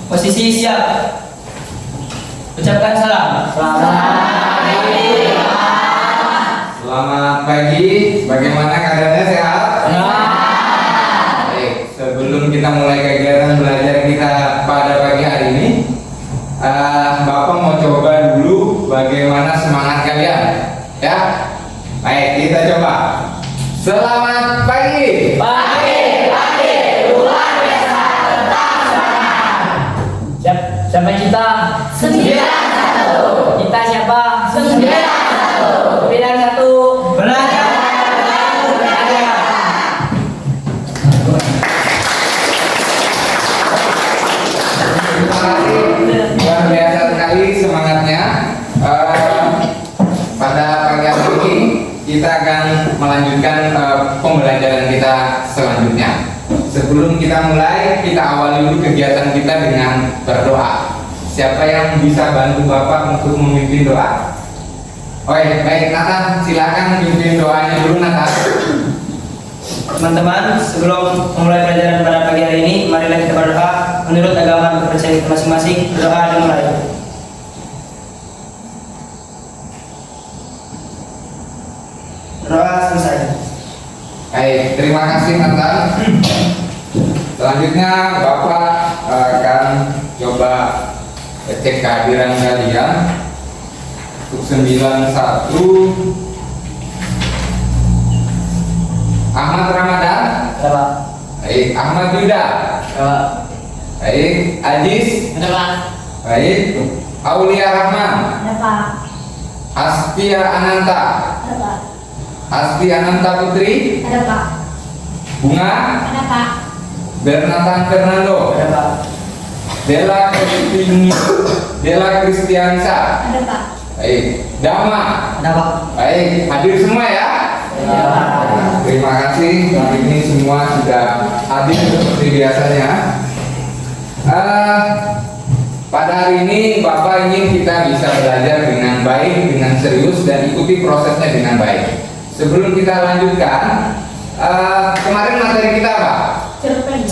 Posisi siap. Ucapkan salam. Selamat pagi. Bagaimana keadaannya, sehat? Baik, sebelum kita mulai kegiatan belajar kita pada pagi hari ini, Bapak mau coba dulu bagaimana semangat kalian, ya? Baik, kita coba. Selamat pagi. Luar biasa, tetap semangat. Siapa kita? 91. Kita siapa? 91. Bidang 1. Belajar. Terima kasih, luar biasa sekali semangatnya. Pada pagi hari ini kita akan melanjutkan pembelajaran kita selanjutnya. Sebelum kita mulai, kita awali dulu kegiatan kita dengan berdoa. Siapa yang bisa bantu Bapak untuk memimpin doa? Oke, baik, Nathan, silakan pimpin doanya dulu, Nathan. Teman-teman, sebelum memulai pelajaran pada pagi hari ini, marilah kita berdoa menurut agama dan kepercayaan kita masing-masing. Berdoa dimulai. Berdoa selesai. Baik, terima kasih, Nathan. Selanjutnya Bapak akan coba cek kehadiran kalian untuk 91. Ahmad Ramadan. Ada Pak. Baik, Ahmad Yuda. Ada Pak. Baik, Ajis. Ada Pak. Baik, Aulia Rahman. Ada Pak. Astia Ananta. Ada Pak. Asti Ananta Putri. Ada Pak. Bunga. Ada Pak. Bernatan Fernando. Ada Pak. Dela Kristiansa. Ada Pak. Baik, Dama. Ada Pak. Baik, hadir semua ya. Ada Pak. Terima kasih, hari ini semua sudah hadir seperti biasanya. Pada hari ini Bapak ingin kita bisa belajar dengan baik, dengan serius, dan ikuti prosesnya dengan baik. Sebelum kita lanjutkan, kemarin materi kita apa? Cerpen.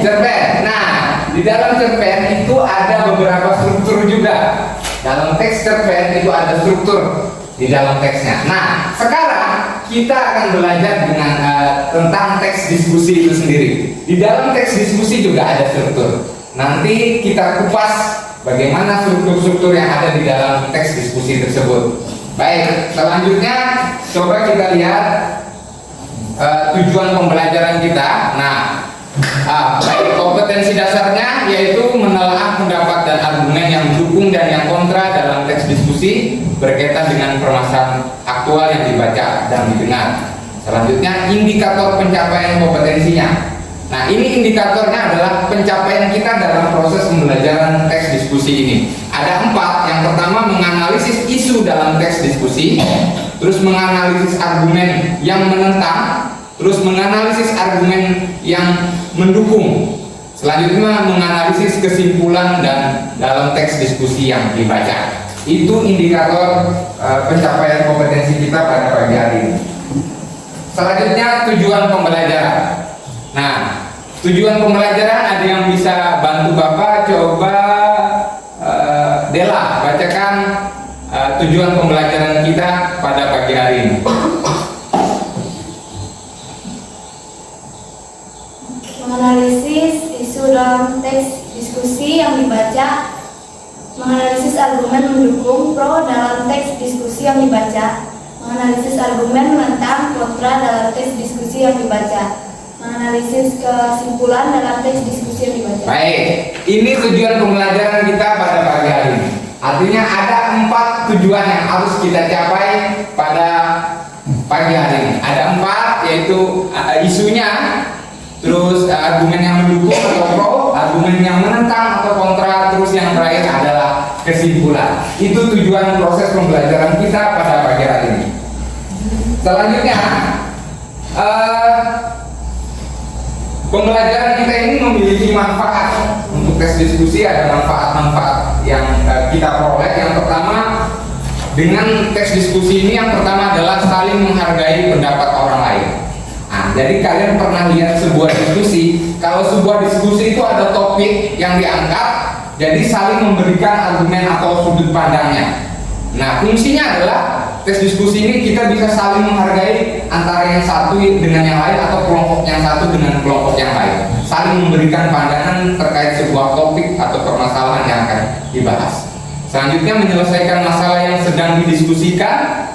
Cerpen. Nah, di dalam cerpen itu ada beberapa struktur juga. Dalam teks cerpen itu ada struktur di dalam teksnya. Nah, sekarang kita akan belajar dengan tentang teks diskusi itu sendiri. Di dalam teks diskusi juga ada struktur. Nanti kita kupas bagaimana struktur-struktur yang ada di dalam teks diskusi tersebut. Baik, selanjutnya coba kita lihat tujuan pembelajaran kita. Nah, baik, kompetensi dasarnya yaitu menelaah pendapat dan argumen yang mendukung dan yang kontra dalam teks diskusi berkaitan dengan permasalahan aktual yang dibaca dan didengar. Selanjutnya, indikator pencapaian kompetensinya. Nah, ini indikatornya adalah pencapaian kita dalam proses pembelajaran teks diskusi ini. Ada 4. Yang pertama, menganalisis isu dalam teks diskusi, terus menganalisis argumen yang menentang, terus menganalisis argumen yang mendukung. Selanjutnya, menganalisis kesimpulan dan dalam teks diskusi yang dibaca. Itu indikator pencapaian kompetensi kita pada pagi hari ini. Selanjutnya, tujuan pembelajaran. Nah, tujuan pembelajaran ada yang bisa bantu Bapak? Coba Dela bacakan tujuan pembelajaran kita pada pagi hari ini. Menganalisis isu dalam teks diskusi yang dibaca. Menganalisis argumen mendukung pro dalam teks diskusi yang dibaca. Menganalisis argumen menentang kontra dalam teks diskusi yang dibaca. Menganalisis kesimpulan dalam teks diskusi yang dibaca. Baik, ini tujuan pembelajaran kita pada pagi hari ini. Artinya ada 4 tujuan yang harus kita capai pada pagi hari ini. Ada 4, yaitu isunya, terus argumen yang mendukung atau pro, argumen yang menentang atau kontra, terus yang terakhir adalah kesimpulan. Itu tujuan proses pembelajaran kita pada pagi hari ini. Selanjutnya, pembelajaran kita ini memiliki manfaat. Untuk tes diskusi ada manfaat-manfaat yang kita peroleh. Yang pertama, dengan tes diskusi ini yang pertama adalah saling menghargai pendapat orang lain. Nah, Nah, jadi kalian pernah lihat sebuah diskusi, kalau sebuah diskusi itu ada topik yang diangkat, jadi saling memberikan argumen atau sudut pandangnya. Nah, fungsinya adalah tes diskusi ini kita bisa saling menghargai antara yang satu dengan yang lain atau kelompok yang satu dengan kelompok yang lain, saling memberikan pandangan terkait sebuah topik atau permasalahan yang akan dibahas. Selanjutnya, menyelesaikan masalah yang sedang didiskusikan,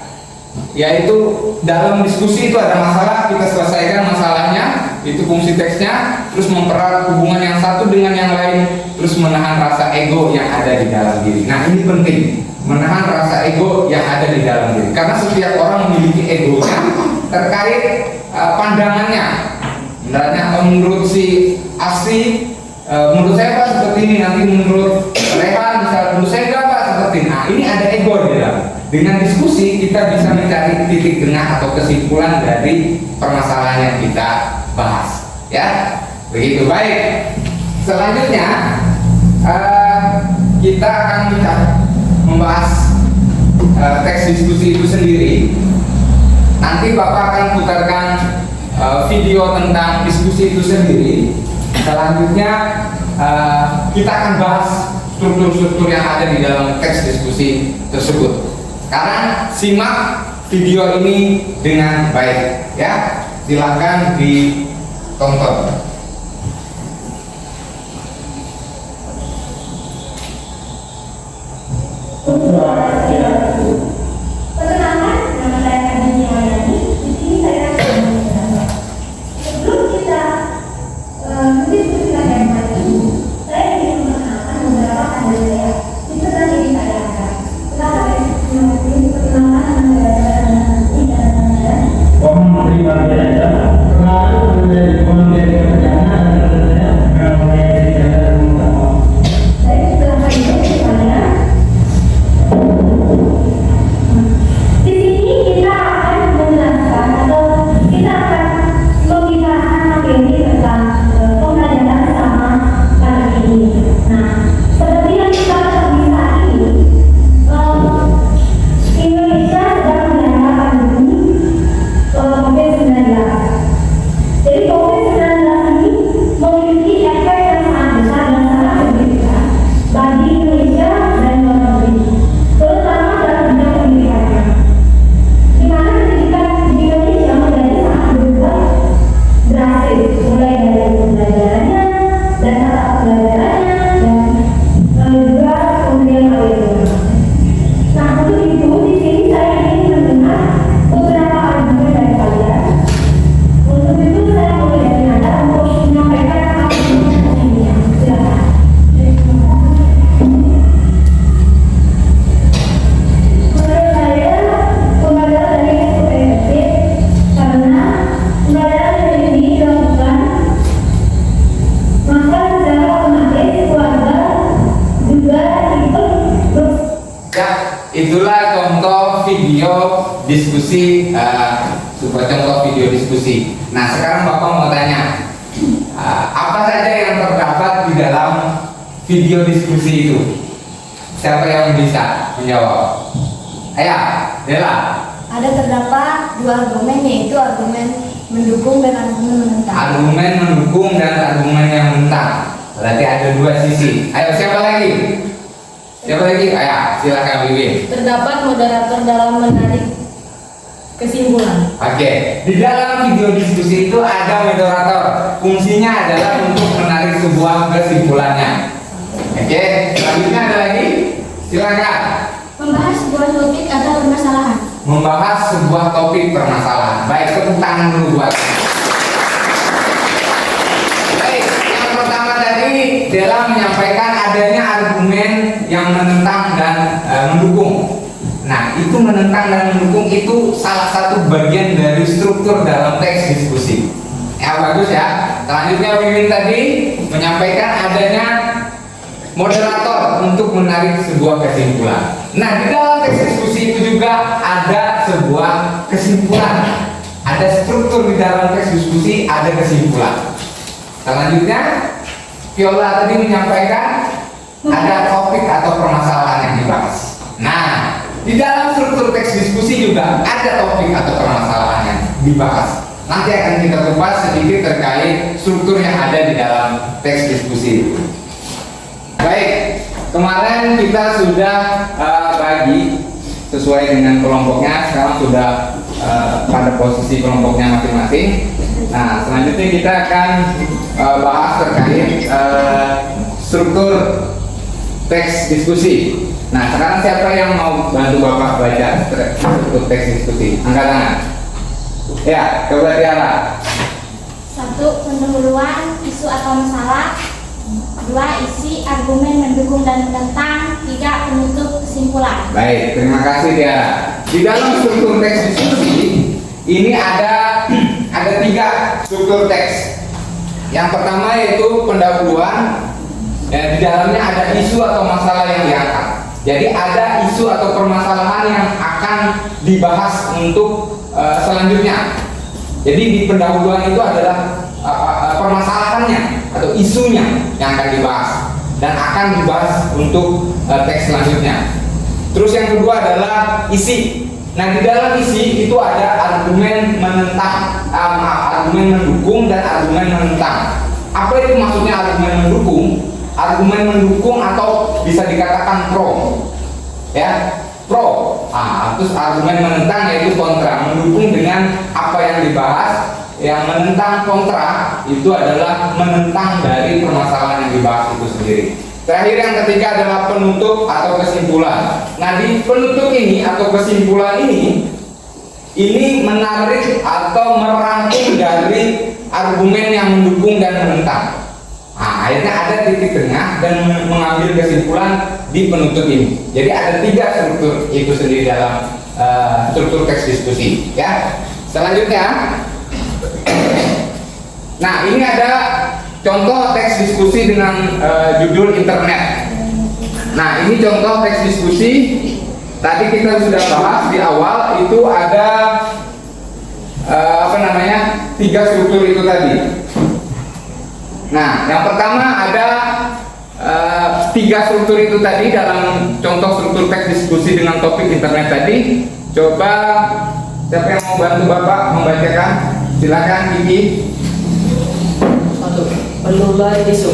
yaitu dalam diskusi itu ada masalah, kita selesaikan masalahnya, itu fungsi teksnya. Terus mempererat hubungan yang satu dengan yang lain, terus menahan rasa ego yang ada di dalam diri. Nah, ini penting, menahan rasa ego yang ada di dalam diri, karena setiap orang memiliki egonya terkait pandangannya. Menurut si Asti, menurut saya Pak seperti ini, nanti menurut Rehan misalnya menurut saya enggak Pak seperti ini. Nah, ini ada ego di dalam. Dengan diskusi kita bisa mencari titik tengah atau kesimpulan dari permasalahan yang kita bahas, ya. Begitu. Baik. Selanjutnya kita akan membahas teks diskusi itu sendiri. Nanti Bapak akan putarkan video tentang diskusi itu sendiri. Selanjutnya kita akan bahas struktur-struktur yang ada di dalam teks diskusi tersebut. Sekarang simak video ini dengan baik, ya. Silakan ditonton. Perkenalkan, nama saya Kadini Hayani. Di sini saya akan menjelaskan. Sebelum kita mendiskusikan yang maju, saya ingin memperkenalkan beberapa kader saya. Itu tadi ditayangkan. Silakan perkenalkan nama saya nanti dan saya. Saya sudah hadir di sana. Di sini kita akan menjelaskan atau kita akan membicarakan materi tentang pembelajaran sama pada ini. Nah, seperti yang kita ketahui saat ini, Indonesia sedang menghadapi pandemi COVID-19. Jadi COVID-19 ini memiliki efek yang sangat besar dan sangat signifikan bagi Indonesia dan luar negeri, terutama dalam bidang pendidikannya. Di mana pendidikan di Indonesia menjadi sangat berubah drastis, mulai dari pembelajarannya dan tata pembelajarannya dan juga kemudian kurikulum. Nah, untuk itu di sini saya ingin mendengar beberapa argumen dari kalian. Untuk itu saya mau dari Anda untuk menyampaikan argumen ini. Silakan. Menurut saya, pembelajaran dari SPSP karena pembelajaran ini dilakukan maka secara otomatis keluarga juga ikut Ya, itulah contoh video diskusi, sebuah contoh video diskusi. Nah, sekarang Bapak mau tanya, apa saja yang terdapat di dalam video diskusi itu? Siapa yang bisa menjawab? Ayo, Dela. Ada terdapat dua argumen, yaitu argumen mendukung dan argumen menentang. Argumen mendukung dan argumen yang menentang. Berarti ada dua sisi. Ayo, siapa lagi? Siapa lagi? Ayo, silakan Wiwin. Terdapat moderator dalam menarik kesimpulan. Oke, di dalam video diskusi itu ada moderator. Fungsinya adalah untuk menarik sebuah kesimpulannya. Oke, selanjutnya ada lagi. Silakan. Membahas sebuah topik atau permasalahan. Membahas sebuah topik permasalahan. Baik, tepuk tangan dulu buat. Baik, yang pertama tadi Dela menyampaikan adanya argumen yang menentang dan mendukung. Nah, itu menentang dan mendukung itu salah satu bagian dari struktur dalam teks diskusi. Ya, bagus ya. Selanjutnya Wiwin tadi menyampaikan adanya moderator untuk menarik sebuah kesimpulan. Nah, di dalam teks diskusi itu juga ada sebuah kesimpulan. Ada struktur di dalam teks diskusi, ada kesimpulan. Selanjutnya Viola tadi menyampaikan ada topik atau permasalahan yang dibahas. Nah, di dalam struktur teks diskusi juga ada topik atau permasalahan yang dibahas. nanti akan kita kupas sedikit terkait struktur yang ada di dalam teks diskusi. Baik, kemarin kita sudah bagi sesuai dengan kelompoknya, sekarang sudah pada posisi kelompoknya masing-masing. Nah, selanjutnya kita akan bahas terkait struktur teks diskusi. Nah, sekarang siapa yang mau bantu Bapak baca struktur teks diskusi? Angkat tangan. Ya, coba Tiara. 1. Pendahuluan isu atau masalah. 2. Isi, argumen, mendukung dan menentang. 3. Penutup, kesimpulan. Baik, terima kasih Tiara. Di dalam struktur teks diskusi ini ada 3 struktur teks. Yang pertama yaitu pendahuluan. Dan di dalamnya ada isu atau masalah yang diangkat. Jadi ada isu atau permasalahan yang akan dibahas untuk selanjutnya. Jadi di pendahuluan itu adalah permasalahannya atau isunya yang akan dibahas dan akan dibahas untuk teks selanjutnya. Terus yang kedua adalah isi. Nah, di dalam isi itu ada argumen menentang, argumen mendukung dan argumen menentang. Apa itu maksudnya argumen mendukung? Argumen mendukung atau bisa dikatakan pro, ya, pro. Terus argumen menentang yaitu kontra, mendukung dengan apa yang dibahas. Yang menentang kontra itu adalah menentang dari permasalahan yang dibahas itu sendiri. Terakhir yang ketiga adalah penutup atau kesimpulan. Nah, di penutup ini atau kesimpulan ini menarik atau merangkum dari argumen yang mendukung dan menentang. Nah, akhirnya ada titik tengah dan mengambil kesimpulan di penutup ini. Jadi ada 3 struktur itu sendiri dalam struktur teks diskusi. Ya. Selanjutnya, nah ini ada contoh teks diskusi dengan judul internet. Nah, ini contoh teks diskusi. Tadi kita sudah bahas di awal itu ada 3 struktur itu tadi. Nah, yang pertama ada 3 struktur itu tadi dalam contoh struktur teks diskusi dengan topik internet tadi. Coba siapa yang mau bantu Bapak membacakan? Silakan Kiki. 1. Pendahuluan isu.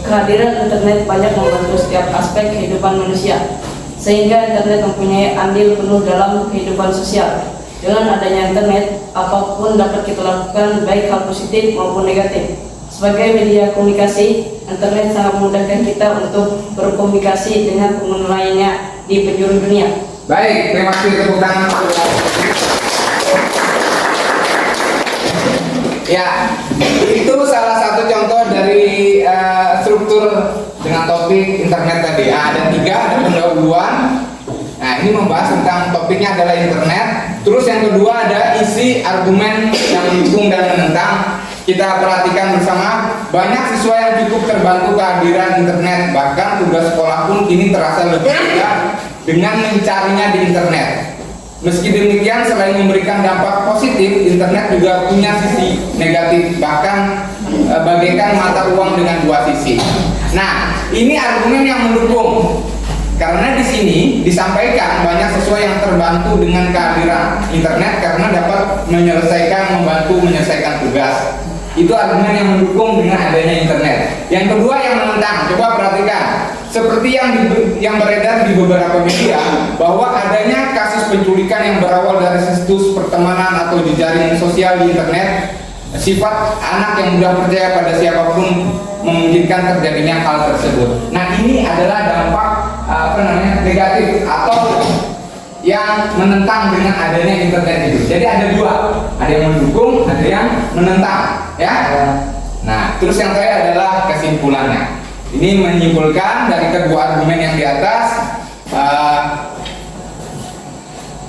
Kehadiran internet banyak membantu setiap aspek kehidupan manusia, sehingga internet mempunyai andil penuh dalam kehidupan sosial. Dengan adanya internet, apapun dapat kita lakukan, baik hal positif maupun negatif. Sebagai media komunikasi, internet sangat memudahkan kita untuk berkomunikasi dengan pengguna lainnya di penjuru dunia. Baik, terima kasih, tepuk tangan. Ya, itu salah satu contoh dari struktur dengan topik internet tadi. Ada 3, ada pendahuluan. Nah, ini membahas tentang topiknya adalah internet. Terus yang kedua ada isi, argumen yang mendukung dan menentang. Kita perhatikan bersama, banyak siswa yang cukup terbantu kehadiran internet. Bahkan tugas sekolah pun kini terasa lebih mudah dengan mencarinya di internet. Meski demikian, selain memberikan dampak positif, internet juga punya sisi negatif, bahkan bagaikan mata uang dengan 2 sisi. Nah, ini argumen yang mendukung. Karena di sini disampaikan banyak siswa yang terbantu dengan kehadiran internet karena dapat membantu menyelesaikan tugas. Itu argumen yang mendukung dengan adanya internet. Yang kedua yang menentang, coba perhatikan. Seperti yang beredar di beberapa media bahwa adanya kasus penculikan yang berawal dari situs pertemanan atau jejaring sosial di internet, sifat anak yang mudah percaya pada siapapun memungkinkan terjadinya hal tersebut. Nah, ini adalah dampak negatif atau yang menentang dengan adanya internet itu. Jadi ada 2, ada yang mendukung, ada yang menentang, ya. Nah, terus yang terakhir adalah kesimpulannya. Ini menyimpulkan dari kedua argumen yang di atas,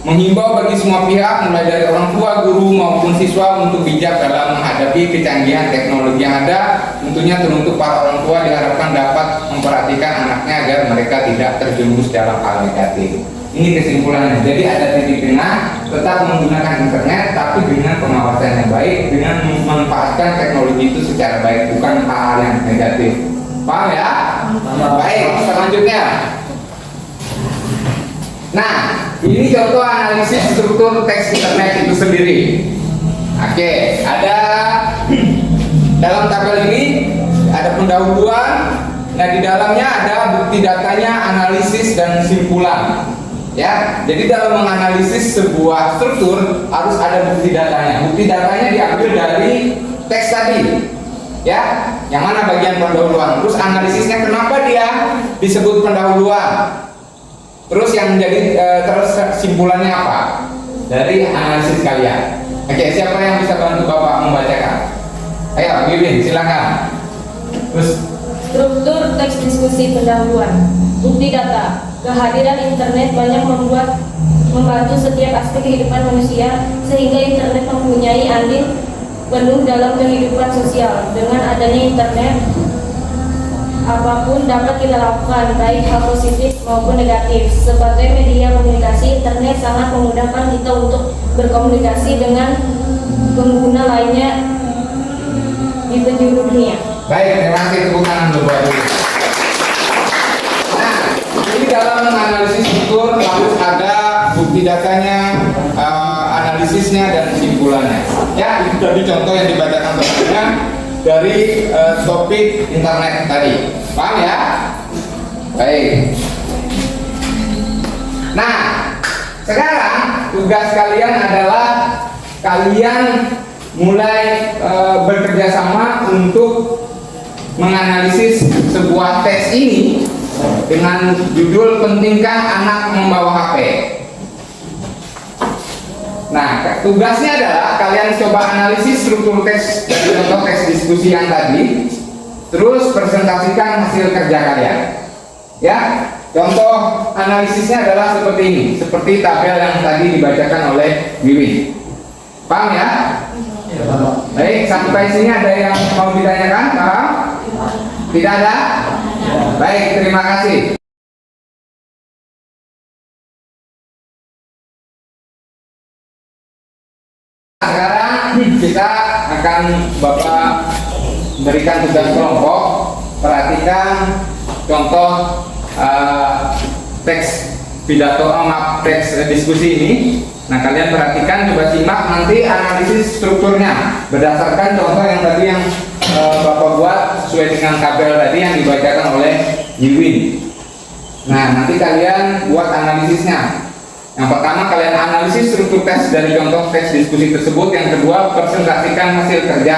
menghimbau bagi semua pihak, mulai dari orang tua, guru maupun siswa untuk bijak dalam menghadapi kecanggihan teknologi yang ada. Tentunya teruntuk para orang tua diharapkan dapat memperhatikan anaknya agar mereka tidak terjerumus dalam hal negatif. Ini kesimpulannya. Jadi ada titik tengah, tetap menggunakan internet tapi dengan pengawasan yang baik, dengan memanfaatkan teknologi itu secara baik, bukan hal yang negatif. Paham ya? Baik, selanjutnya. Nah, ini contoh analisis struktur teks internet itu sendiri. Oke, ada dalam tabel ini ada pendahuluan. Nah, di dalamnya ada bukti datanya, analisis dan simpulan. Ya, jadi dalam menganalisis sebuah struktur harus ada bukti datanya. Bukti datanya diambil dari teks tadi. Ya, yang mana bagian pendahuluan. Terus analisisnya kenapa dia disebut pendahuluan. Terus yang menjadi terus simpulannya apa? Dari analisis kalian. Oke, siapa yang bisa bantu Bapak membacakan? Ayo, Wiwin, silakan. Terus Struktur teks diskusi pendahuluan. Bukti data. Kehadiran internet banyak membantu setiap aspek kehidupan manusia sehingga internet mempunyai andil penuh dalam kehidupan sosial. Dengan adanya internet, apapun dapat kita lakukan, baik hal positif maupun negatif. Sebagai media komunikasi, internet sangat memudahkan kita untuk berkomunikasi dengan pengguna lainnya di penjuru dunia. baik, terima kasih, tepuk tangan dulu buat Wiwin. Nah, ini dalam menganalisis struktur harus ada bukti datanya, analisisnya dan simpulannya. Ya, itu tadi contoh yang dibacakan teman-teman dari topik internet tadi. Paham ya? Baik. Nah, sekarang tugas kalian adalah kalian mulai bekerja sama untuk menganalisis sebuah teks ini dengan judul pentingkah anak membawa HP. Nah, tugasnya adalah kalian coba analisis struktur teks dari contoh teks diskusi yang tadi, terus presentasikan hasil kerja kalian. Ya, contoh analisisnya adalah seperti ini, seperti tabel yang tadi dibacakan oleh Wiwin. Paham ya? Baik, sampai sini ada yang mau ditanyakan? Paham? Tidak ada? Baik, terima kasih. Sekarang kita akan Bapak berikan tugas kelompok. Perhatikan contoh teks pidato, teks diskusi ini. Nah, kalian perhatikan, coba simak nanti analisis strukturnya berdasarkan contoh yang tadi yang Bapak buat sesuai dengan tabel tadi yang dibacakan oleh Wiwin. Nah, nanti kalian buat analisisnya. Yang pertama, kalian analisis struktur teks dari contoh teks diskusi tersebut. Yang kedua, presentasikan hasil kerja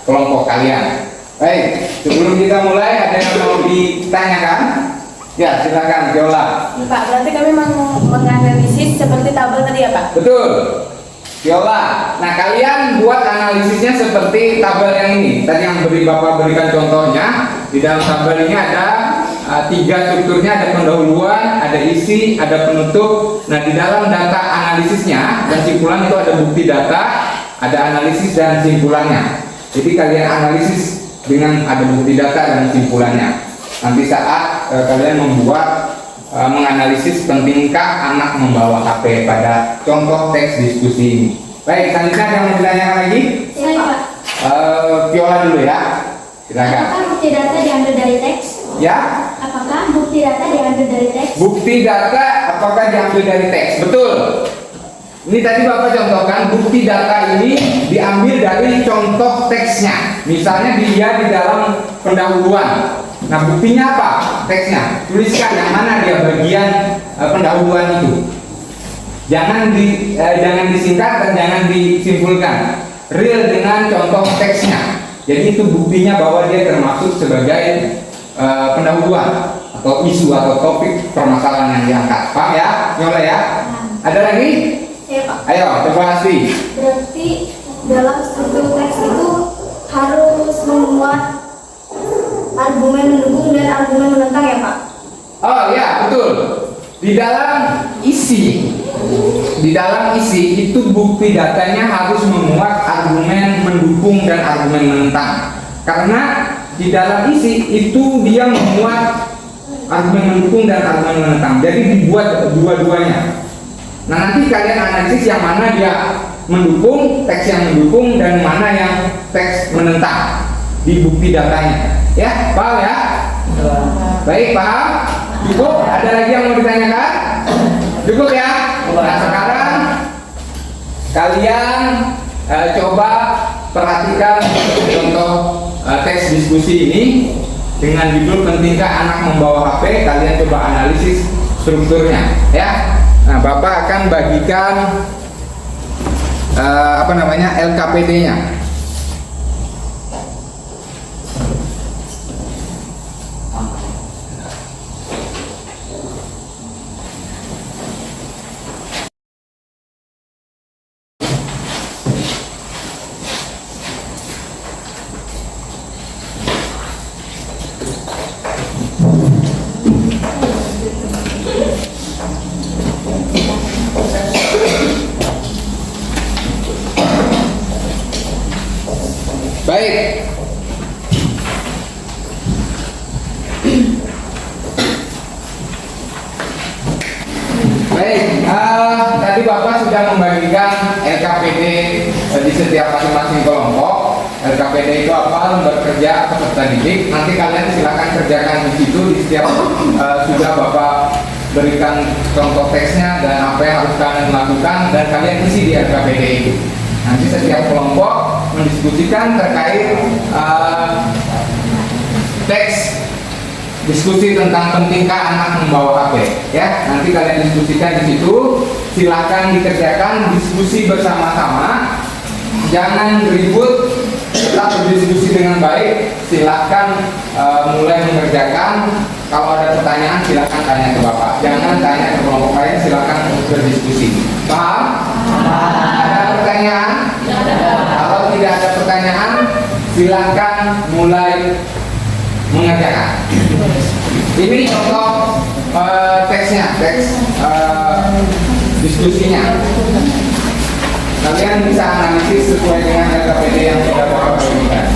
kelompok kalian. Baik, sebelum kita mulai, ada yang mau ditanyakan? Ya, silakan, Viola. Pak, berarti kami mau menganalisis seperti tabel tadi ya Pak? Betul, Viola. Nah, kalian buat analisisnya seperti tabel yang ini. Tadi yang Bapak berikan contohnya. Di dalam tabel ini ada tiga strukturnya, ada pendahuluan, ada isi, ada penutup. Nah, di dalam data analisisnya dan simpulan itu ada bukti data, ada analisis dan simpulannya. Jadi kalian analisis dengan ada bukti data dan simpulannya. Nanti saat kalian membuat menganalisis pentingkah anak membawa HP pada contoh teks diskusi ini. Baik, selanjutnya ada yang mau ditanyakan lagi? Saya Pak. Viola dulu ya, silakan. Apakah bukti data diambil dari teks? Ya, Apakah bukti data diambil dari teks? bukti data apakah diambil dari teks? Betul. Ini tadi Bapak contohkan, bukti data ini diambil dari contoh teksnya. Misalnya dia di dalam pendahuluan. Nah, buktinya apa? Teksnya. Tuliskan yang mana dia bagian pendahuluan itu. Jangan disingkat dan jangan disimpulkan. Real dengan contoh teksnya. Jadi itu buktinya bahwa dia termasuk sebagai pendahuluan atau isu atau topik permasalahan yang diangkat. Paham ya? Nyola ya? Ada lagi? Ya Pak. Ayo, coba Asti. Berarti dalam struktur teks itu harus memuat argumen mendukung dan argumen menentang ya Pak? Oh ya, betul. Di dalam isi itu bukti datanya harus memuat argumen mendukung dan argumen menentang. Karena di dalam isi itu dia memuat argumen mendukung dan argumen menentang. Jadi dibuat dua-duanya. Nah, nanti kalian analisis yang mana dia mendukung, teks yang mendukung, dan mana yang teks menentang di bukti datanya. Ya, paham ya? Baik, paham? Cukup? Ada lagi yang mau ditanyakan? Cukup ya? Nah, sekarang kalian Coba perhatikan contoh teks diskusi ini dengan judul pentingkah anak membawa HP. Kalian coba analisis strukturnya, ya. Nah, Bapak akan bagikan LKPD-nya. Baik. Baik, tadi Bapak sudah membagikan LKPD di setiap masing-masing kelompok. LKPD itu apa? Lembar kerja atau peserta didik. Nanti kalian silakan kerjakan di situ di setiap sudah Bapak berikan contoh teksnya dan apa yang harus kalian lakukan dan kalian isi di LKPD itu. Nanti setiap kelompok mendiskusikan terkait teks diskusi tentang pentingkah anak membawa HP, ya. Nanti kalian diskusikan di situ. Silahkan dikerjakan diskusi bersama-sama. Jangan ribut, tetap berdiskusi dengan baik. Silahkan mulai mengerjakan. Kalau ada pertanyaan silahkan tanya ke Bapak. Jangan tanya ke kelompok lain. Silahkan berdiskusi. Paham? Ada pertanyaan? Kalau tidak ada pertanyaan, silahkan mulai mengerjakan. Ini contoh teksnya, teks diskusinya. Kalian bisa analisis sesuai dengan LKPD yang sudah Bapak berikan.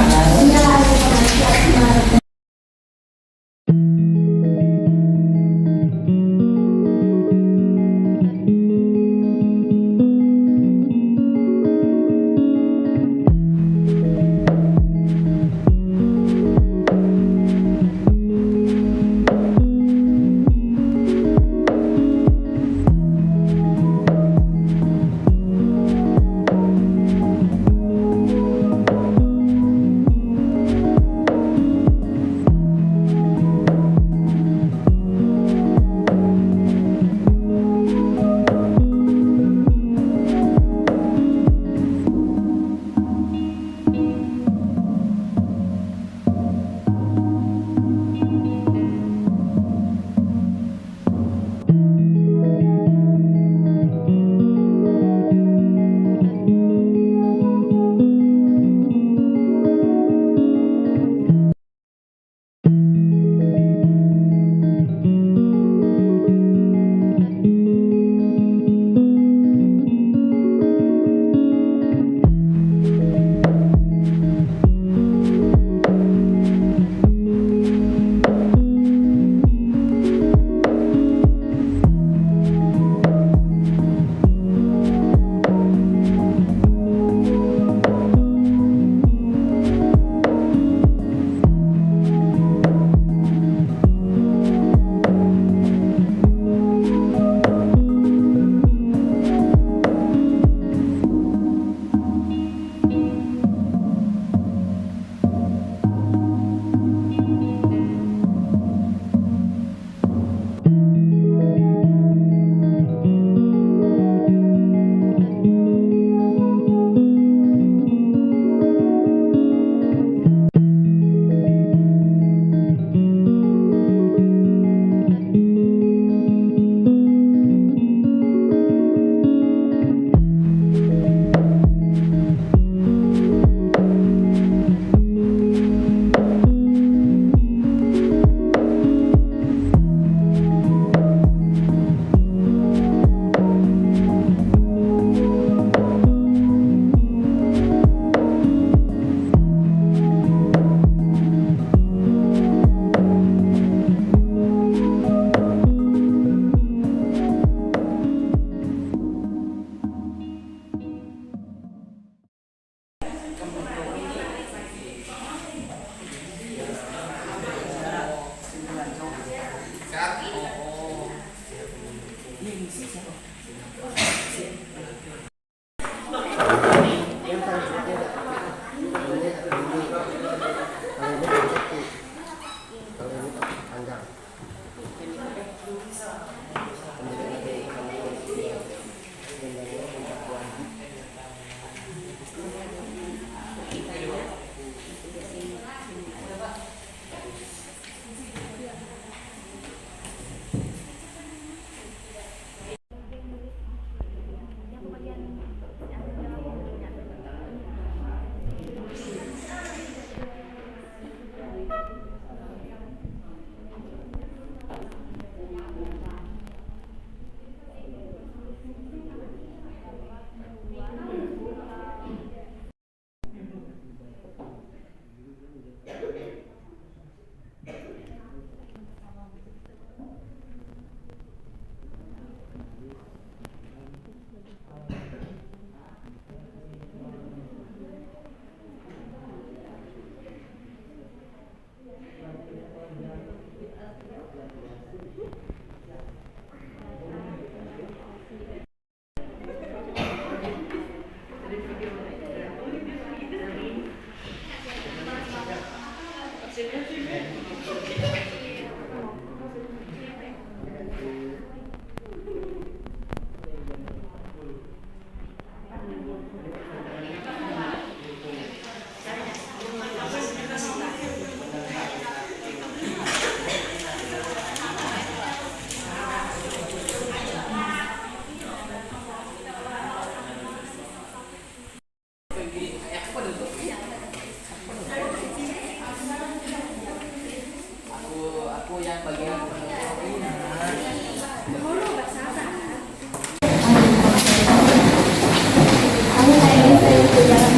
aku yang bagian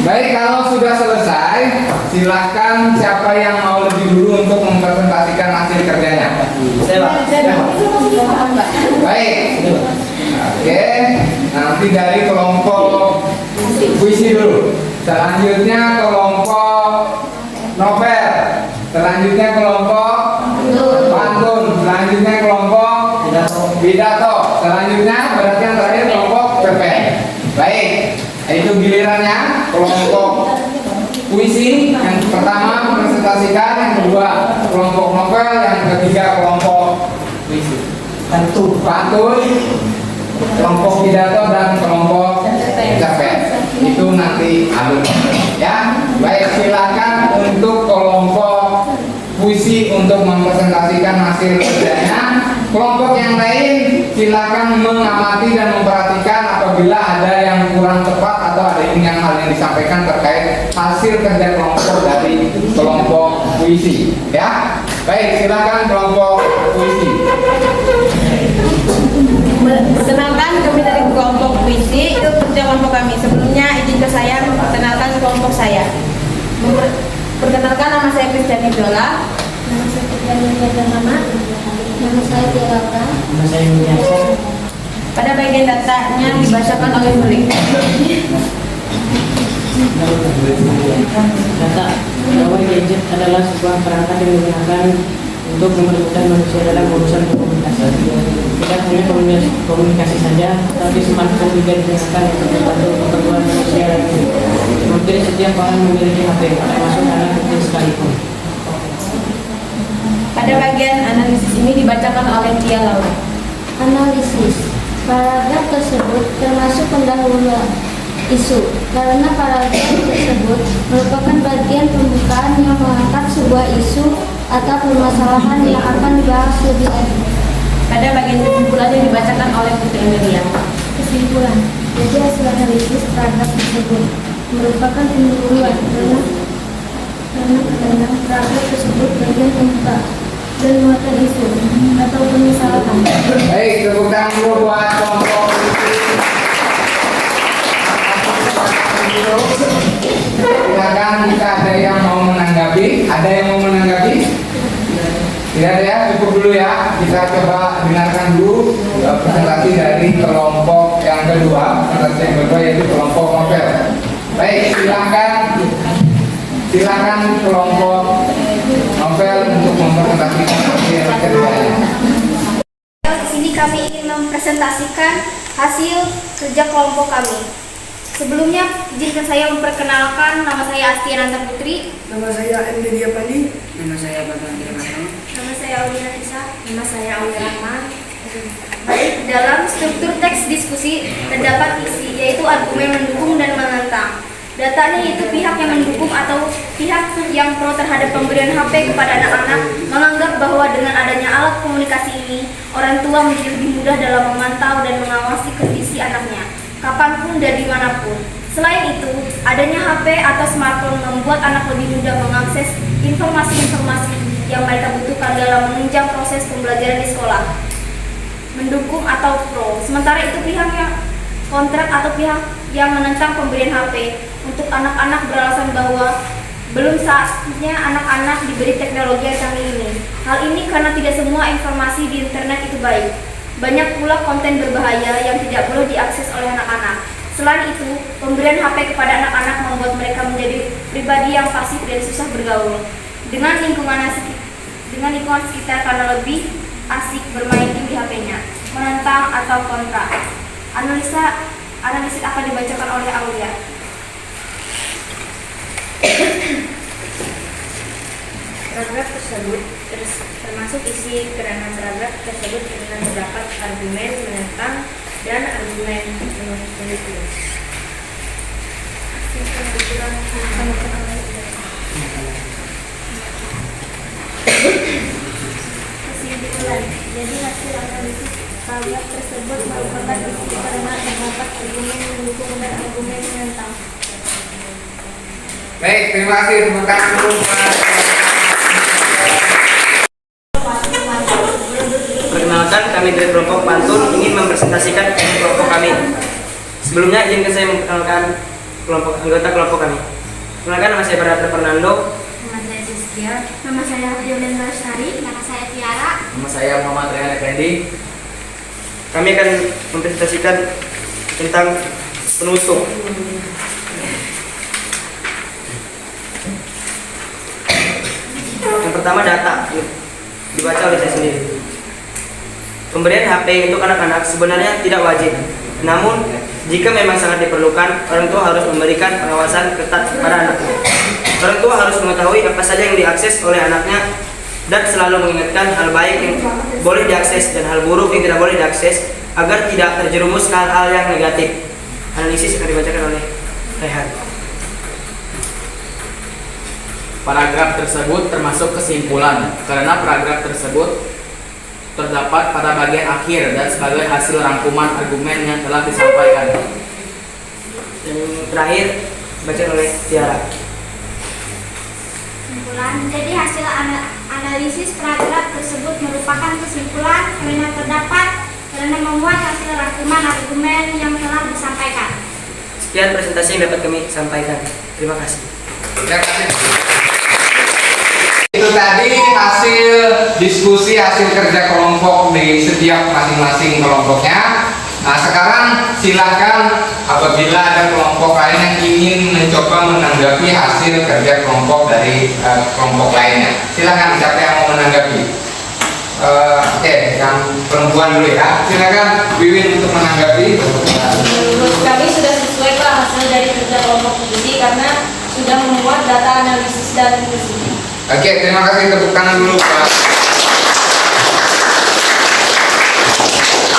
Baik, kalau sudah selesai, silahkan siapa yang mau lebih dulu untuk mempresentasikan hasil kerjanya. Saya Pak. Baik. Oke, nanti dari kelompok puisi dulu. Selanjutnya kelompok novel. Selanjutnya kelompok pantun. Selanjutnya kelompok pidato. Selanjutnya berarti yang terakhir kelompok cerpen. Baik, itu gilirannya kelompok puisi. Yang pertama mempresentasikan, yang kedua kelompok novel, yang ketiga kelompok Puisi. Pantun. kelompok pidato dan kelompok cerpen. Itu nanti alur ya. Baik, silakan untuk kelompok puisi untuk mempresentasikan hasil kerjanya. Kelompok yang lain silakan mengamati dan memperhatikan apabila ada yang kurang tepat atau ada yang hal yang disampaikan terkait hasil kerja kelompok dari kelompok puisi ya. Baik, silakan kelompok puisi. Perkenalkan, kami dari kelompok puisi. Itu kerja kelompok kami. Sebelumnya izinkan saya memperkenalkan kelompok saya. Perkenalkan, nama saya Kristiani Dola. Nama saya Tiara Nama. Nama saya Tiara. Nama saya Yuniasa. Pada bagian datanya dibacakan oleh Melik. data bahwa gadget adalah sebuah perangkat yang digunakan untuk mempermudah manusia dalam urusan komunikasi. Tidak hanya komunikasi saja, tapi smartphone juga digunakan untuk membantu keperluan manusia lainnya. Hampir setiap orang memiliki HP, termasuk anak kecil sekalipun. Pada bagian analisis ini dibacakan oleh Tia Laura. Analisis. Paragraf tersebut termasuk pendahuluan isu, karena paragraf tersebut merupakan bagian pembukaan yang mengangkat sebuah isu atau permasalahan yang akan dibahas lebih lanjut. Pada bagian kesimpulan yang dibacakan oleh Putri Amelia. Kesimpulan. Jadi hasil analisis paragraf tersebut merupakan pendahuluan karena kadang paragraf tersebut bagian pembuka dan muatan isu atau permasalahan. Baik, tepuk tangan dulu buat kelompok puisi. Silakan jika ada yang mau menanggapi. Ada yang mau menanggapi? Tidak ada ya, cukup dulu ya. Kita coba dengarkan dulu presentasi dari kelompok yang kedua. Presentasi yang kedua yaitu kelompok novel. Baik, silakan kelompok novel untuk mempresentasikan hasil kerjanya. Di sini kami ingin mempresentasikan hasil kerja kelompok kami. Sebelumnya, izinkan saya memperkenalkan, nama saya Astiananta Putri. Nama saya M. Diapandi. Nama saya Bambang Kirmanto. Nama saya Aulia Nisa. Nama saya Aulia Rahman. Baik, dalam struktur teks diskusi terdapat isi, yaitu argumen mendukung dan menentang. Datanya yaitu pihak yang mendukung atau pihak yang pro terhadap pemberian HP kepada anak-anak menganggap bahwa dengan adanya alat komunikasi ini, orang tua menjadi lebih mudah dalam memantau dan mengawasi kondisi anaknya, kapanpun dan dimanapun. Selain itu, adanya HP atau smartphone membuat anak lebih mudah mengakses informasi-informasi yang mereka butuhkan dalam menunjang proses pembelajaran di sekolah. Mendukung atau pro. Sementara itu pihak yang kontrak atau pihak yang menentang pemberian HP untuk anak-anak beralasan bahwa belum saatnya anak-anak diberi teknologi yang canggih ini. Hal ini karena tidak semua informasi di internet itu baik. Banyak pula konten berbahaya yang tidak perlu diakses oleh anak-anak. Selain itu, pemberian HP kepada anak-anak membuat mereka menjadi pribadi yang pasif dan susah bergaul dengan lingkungan sekitar karena lebih asik bermain di HP-nya. Menentang atau kontra. Analisis akan dibacakan oleh Aulia. Paragraf tersebut termasuk isi karena paragraf tersebut dengan terdapat argumen menentang dan argumen mendukung. Kesimpulan. Jadi hasil analisis paragraf tersebut merupakan isi karena terdapat argumen mendukung dan argumen menentang. Baik, terima kasih. Tepuk tangan dulu. Perkenalkan, kami dari kelompok Pantun ingin mempresentasikan kelompok kami. Sebelumnya izinkan saya memperkenalkan anggota kelompok kami. Perkenalkan, nama saya Barater Fernando. Nama saya Zizkia. Nama saya Yolanda Lestari. Nama saya Tiara. Nama saya Muhammad Rehan Effendi. Kami akan mempresentasikan tentang penusuk. Yang pertama, data. Dibaca oleh saya sendiri. Pemberian HP untuk anak-anak sebenarnya tidak wajib. Namun, jika memang sangat diperlukan, orang tua harus memberikan pengawasan ketat kepada anaknya. Orang tua harus mengetahui apa saja yang diakses oleh anaknya dan selalu mengingatkan hal baik yang boleh diakses dan hal buruk yang tidak boleh diakses agar tidak terjerumus ke hal-hal yang negatif. Analisis akan dibacakan oleh Rehan. Paragraf tersebut termasuk kesimpulan karena paragraf tersebut terdapat pada bagian akhir dan sebagai hasil rangkuman argumen yang telah disampaikan. Yang terakhir dibacakan oleh Tiara. Kesimpulan. Jadi hasil analisis paragraf tersebut merupakan kesimpulan karena memuat hasil rangkuman argumen yang telah disampaikan. Sekian presentasi yang dapat kami sampaikan. Terima kasih. Terima kasih. Itu tadi hasil diskusi, hasil kerja kelompok di setiap masing-masing kelompoknya. Nah, sekarang silahkan apabila ada kelompok lain yang ingin mencoba menanggapi hasil kerja kelompok dari kelompok lainnya. Silahkan, siapa yang mau menanggapi? Oke, yang perempuan dulu ya. Silahkan Wiwin untuk menanggapi. Menurut kami sudah sesuai Pak hasil dari kerja kelompok studi karena sudah memuat data analisis dan diskusi. Oke, terima kasih, tepuk tangan dulu Pak.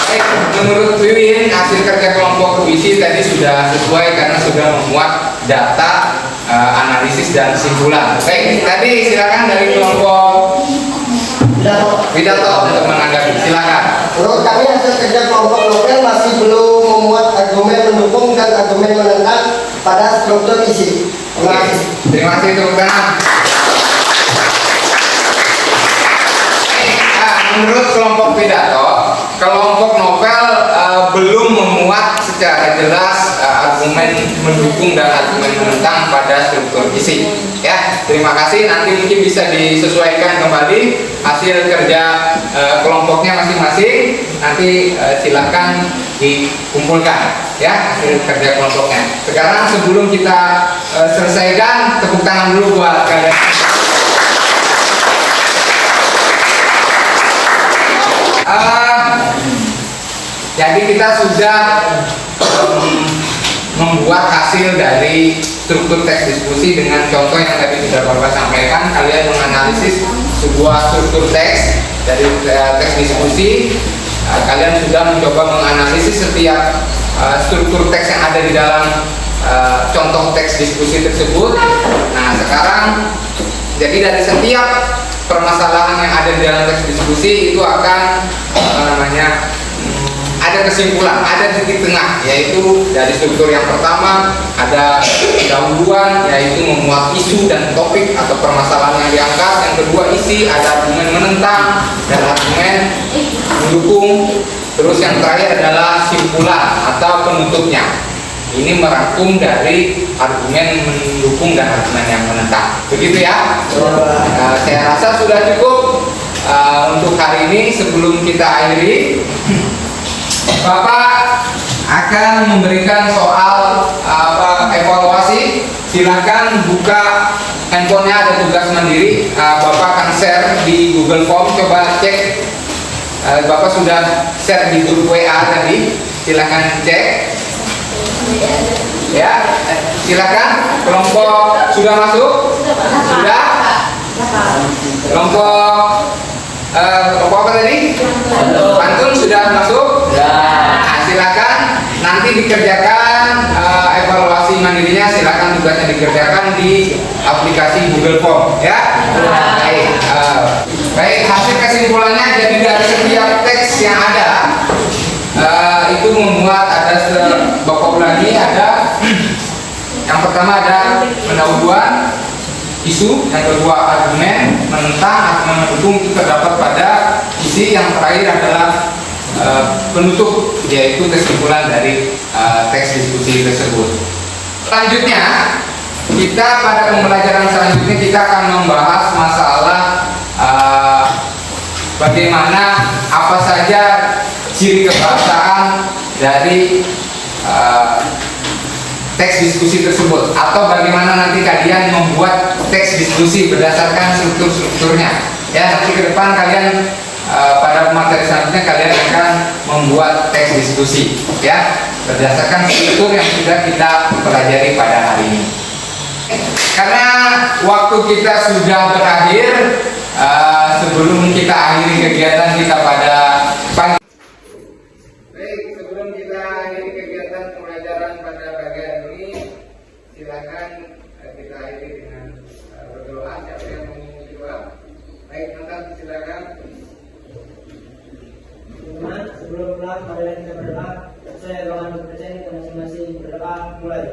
Baik, menurut Wiwin hasil kerja kelompok puisi tadi sudah sesuai karena sudah memuat data, analisis dan kesimpulan. Baik, tadi silakan dari kelompok Widato untuk menanggapi. Silakan. Menurut kami hasil kerja kelompok novel masih belum memuat argumen mendukung dan argumen menentang pada struktur isi. Terima kasih. Terima kasih, tepuk tangan. Menurut kelompok Widato, kelompok novel belum memuat secara jelas argumen mendukung dan argumen menentang pada struktur isi. Ya, terima kasih. Nanti mungkin bisa disesuaikan kembali hasil kerja kelompoknya masing-masing. Nanti silahkan dikumpulkan ya hasil kerja kelompoknya. Sekarang sebelum kita selesaikan, tepuk tangan dulu buat kalian. Jadi kita sudah membuat hasil dari struktur teks diskusi dengan contoh yang tadi sudah Bapak sampaikan. Kalian menganalisis sebuah struktur teks dari teks diskusi. Kalian sudah mencoba menganalisis setiap struktur teks yang ada di dalam contoh teks diskusi tersebut. Nah, sekarang jadi dari setiap permasalahan yang ada di dalam teks diskusi itu akan ada kesimpulan, ada titik tengah, yaitu dari struktur yang pertama ada pendahuluan, yaitu memuat isu dan topik atau permasalahan yang diangkat. Yang kedua isi, ada argumen menentang dan argumen mendukung. Terus yang terakhir adalah simpulan atau penutupnya. Ini merangkum dari argumen mendukung dan argumen yang menentang. Begitu ya. Saya rasa sudah cukup untuk hari ini. Sebelum kita akhiri, Bapak akan memberikan soal evaluasi. Silahkan buka handphonenya, ada tugas mandiri. Bapak akan share di Google Form. Coba cek. Bapak sudah share di grup WA tadi. Silahkan cek. Ya, silakan. Kelompok sudah masuk? Sudah? Kelompok apa tadi? Pantun sudah masuk? Nah, silakan. Nanti dikerjakan evaluasi mandirinya. Silakan tugasnya dikerjakan di aplikasi Google Form. Ya. Baik. Baik. Hasil kesimpulannya, jadi dari setiap teks yang ada itu memuat ada beberapa lagi, ada yang pertama ada pendahuluan isu, yang kedua argumen menentang, argumen mendukung itu terdapat pada isi diskusi. Yang terakhir adalah penutup, yaitu kesimpulan dari teks diskusi tersebut. Selanjutnya, kita pada pembelajaran selanjutnya kita akan membahas masalah bagaimana apa saja ciri kebahasaan dari teks diskusi tersebut, atau bagaimana nanti kalian membuat teks diskusi berdasarkan strukturnya. Ya, nanti ke depan kalian pada materi selanjutnya kalian akan membuat teks diskusi, ya, berdasarkan struktur yang sudah kita pelajari pada hari ini. Karena waktu kita sudah berakhir, sebelum kita akhiri kegiatan kita pada pagi. Baik, sebelum kita akhiri kegiatan pembelajaran pada bagian ini, silakan kita akhiri dengan berdoa. Siapa yang mau berdoa? Baik, Nathan, silakan. Sebelum pulang, marilah kita berdoa. Saya doakan percaya kita masing-masing berdoa. Mulai.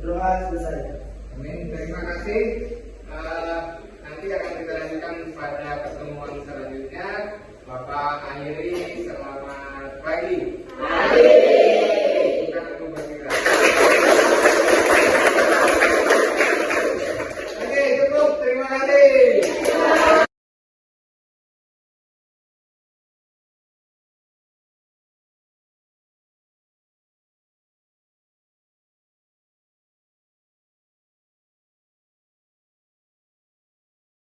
Berdoa selesai. Amin. Terima kasih.